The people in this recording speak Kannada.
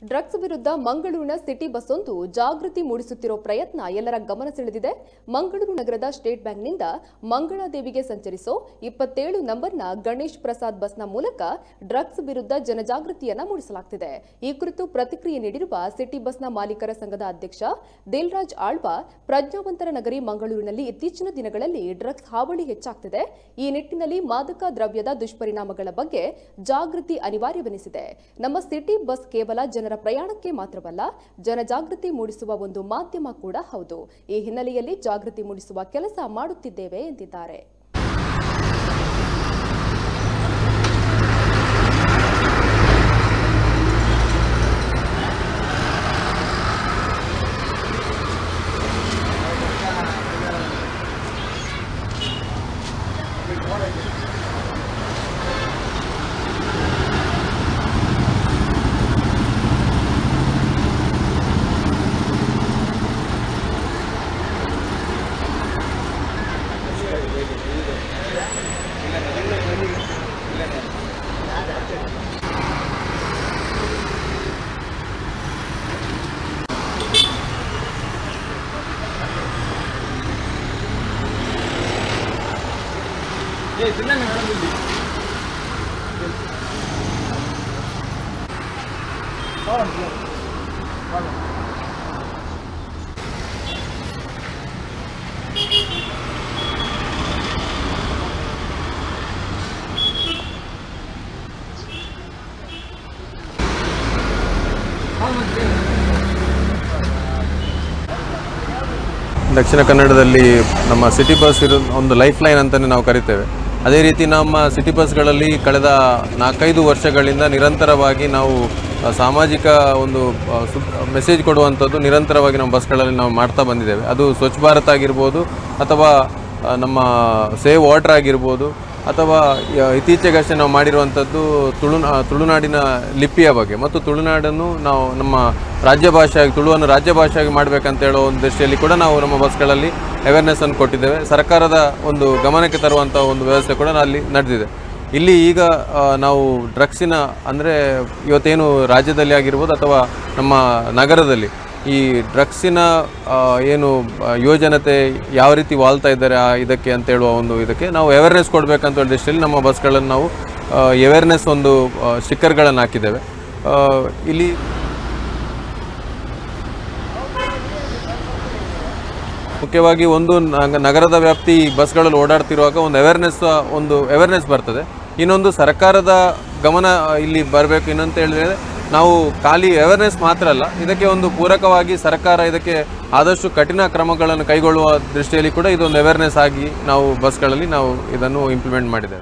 ಡ್ರಗ್ಸ್ ವಿರುದ್ಧ ಮಂಗಳೂರಿನ ಸಿಟಿ ಬಸ್ ಒಂದು ಜಾಗೃತಿ ಮೂಡಿಸುತ್ತಿರೋ ಪ್ರಯತ್ನ ಎಲ್ಲರ ಗಮನ ಸೆಳೆದಿದೆ. ಮಂಗಳೂರು ನಗರದ ಸ್ಟೇಟ್ ಬ್ಯಾಂಕ್ನಿಂದ ಮಂಗಳಾದೇವಿಗೆ ಸಂಚರಿಸೋ 27 ನಂಬರ್ನ ಗಣೇಶ್ ಪ್ರಸಾದ್ ಬಸ್ನ ಮೂಲಕ ಡ್ರಗ್ಸ್ ವಿರುದ್ಧ ಜನಜಾಗೃತಿಯನ್ನ ಮೂಡಿಸಲಾಗುತ್ತಿದೆ. ಈ ಕುರಿತು ಪ್ರತಿಕ್ರಿಯೆ ನೀಡಿರುವ ಸಿಟಿ ಬಸ್ನ ಮಾಲೀಕರ ಸಂಘದ ಅಧ್ಯಕ್ಷ ದಿಲ್ರಾಜ್ ಆಳ್ವ, ಪ್ರಜ್ಞಾವಂತರ ನಗರಿ ಮಂಗಳೂರಿನಲ್ಲಿ ಇತ್ತೀಚಿನ ದಿನಗಳಲ್ಲಿ ಡ್ರಗ್ಸ್ ಹಾವಳಿ ಹೆಚ್ಚಾಗ್ತಿದೆ. ಈ ನಿಟ್ಟಿನಲ್ಲಿ ಮಾದಕ ದ್ರವ್ಯದ ದುಷ್ಪರಿಣಾಮಗಳ ಬಗ್ಗೆ ಜಾಗೃತಿ ಅನಿವಾರ್ಯವೆನಿಸಿದೆ. ನಮ್ಮ ಸಿಟಿ ಬಸ್ ಕೇವಲ ಜನರ ಪ್ರಯಾಣಕ್ಕೆ ಮಾತ್ರವಲ್ಲ, ಜನಜಾಗೃತಿ ಮೂಡಿಸುವ ಒಂದು ಮಾಧ್ಯಮ ಕೂಡ ಹೌದು. ಈ ಹಿನ್ನೆಲೆಯಲ್ಲಿ ಜಾಗೃತಿ ಮೂಡಿಸುವ ಕೆಲಸ ಮಾಡುತ್ತಿದ್ದೇವೆ ಎಂದಿದ್ದಾರೆ. ದಕ್ಷಿಣ ಕನ್ನಡದಲ್ಲಿ ನಮ್ಮ ಸಿಟಿ ಬಸ್ ಒಂದು ಲೈಫ್ ಲೈನ್ ಅಂತಲೇ ನಾವು ಕರಿತೇವೆ. ಅದೇ ರೀತಿ ನಮ್ಮ ಸಿಟಿ ಬಸ್ಗಳಲ್ಲಿ ಕಳೆದ 4-5 ವರ್ಷಗಳಿಂದ ನಿರಂತರವಾಗಿ ನಾವು ಸಾಮಾಜಿಕ ಒಂದು ಮೆಸೇಜ್ ಕೊಡುವಂಥದ್ದು ನಿರಂತರವಾಗಿ ನಮ್ಮ ಬಸ್ಗಳಲ್ಲಿ ನಾವು ಮಾಡ್ತಾ ಬಂದಿದ್ದೇವೆ. ಅದು ಸ್ವಚ್ಛ ಭಾರತ್ ಆಗಿರ್ಬೋದು, ಅಥವಾ ನಮ್ಮ ಸೇವ್ ವಾಟರ್ ಆಗಿರ್ಬೋದು, ಅಥವಾ ಇತ್ತೀಚೆಗಷ್ಟೇ ನಾವು ಮಾಡಿರುವಂಥದ್ದು ತುಳುನಾಡಿನ ಲಿಪಿಯ ಬಗ್ಗೆ ಮತ್ತು ತುಳುನಾಡನ್ನು ನಾವು ನಮ್ಮ ರಾಜ್ಯ ಭಾಷೆಯಾಗಿ, ತುಳುವನ್ನು ರಾಜ್ಯ ಭಾಷೆಯಾಗಿ ಮಾಡಬೇಕಂತ ಹೇಳೋ ಒಂದು ದೃಷ್ಟಿಯಲ್ಲಿ ಕೂಡ ನಾವು ನಮ್ಮ ಬಸ್ಗಳಲ್ಲಿ ಅವೇರ್ನೆಸ್ಸನ್ನು ಕೊಟ್ಟಿದ್ದೇವೆ. ಸರ್ಕಾರದ ಒಂದು ಗಮನಕ್ಕೆ ತರುವಂಥ ಒಂದು ವ್ಯವಸ್ಥೆ ಕೂಡ ಅಲ್ಲಿ ನಡೆದಿದೆ. ಇಲ್ಲಿ ಈಗ ನಾವು ಡ್ರಗ್ಸಿನ ಅಂದರೆ ಇವತ್ತೇನು ರಾಜ್ಯದಲ್ಲಿ ಆಗಿರ್ಬೋದು ಅಥವಾ ನಮ್ಮ ನಗರದಲ್ಲಿ ಈ ಡ್ರಗ್ಸಿನ ಏನು ಯುವಜನತೆ ಯಾವ ರೀತಿ ವಾಳ್ತಾ ಇದ್ದಾರೆ ಇದಕ್ಕೆ ಅಂತ ಹೇಳುವ ಒಂದು ಇದಕ್ಕೆ ನಾವು ಅವೇರ್ನೆಸ್ ಕೊಡಬೇಕಂತ ಹೇಳಿ ದೃಷ್ಟಿಯಲ್ಲಿ ನಮ್ಮ ಬಸ್ಗಳನ್ನು ನಾವು ಅವೇರ್ನೆಸ್ ಒಂದು ಸ್ಟಿಕ್ಕರ್ಗಳನ್ನು ಹಾಕಿದ್ದೇವೆ. ಇಲ್ಲಿ ಮುಖ್ಯವಾಗಿ ಒಂದು ನಗರದ ವ್ಯಾಪ್ತಿ ಬಸ್ಗಳಲ್ಲಿ ಓಡಾಡ್ತಿರುವಾಗ ಒಂದು ಅವೇರ್ನೆಸ್ ಬರ್ತದೆ. ಇನ್ನೊಂದು ಸರ್ಕಾರದ ಗಮನ ಇಲ್ಲಿ ಬರಬೇಕು. ಇನ್ನಂತ ಹೇಳಿದರೆ ನಾವು ಖಾಲಿ ಅವೇರ್ನೆಸ್ ಮಾತ್ರ ಅಲ್ಲ, ಇದಕ್ಕೆ ಒಂದು ಪೂರಕವಾಗಿ ಸರ್ಕಾರ ಇದಕ್ಕೆ ಆದಷ್ಟು ಕಠಿಣ ಕ್ರಮಗಳನ್ನು ಕೈಗೊಳ್ಳುವ ದೃಷ್ಟಿಯಲ್ಲಿ ಕೂಡ ಇದೊಂದು ಅವೇರ್ನೆಸ್ ಆಗಿ ನಾವು ಬಸ್ಗಳಲ್ಲಿ ನಾವು ಇದನ್ನು ಇಂಪ್ಲಿಮೆಂಟ್ ಮಾಡಿದ್ದೇವೆ.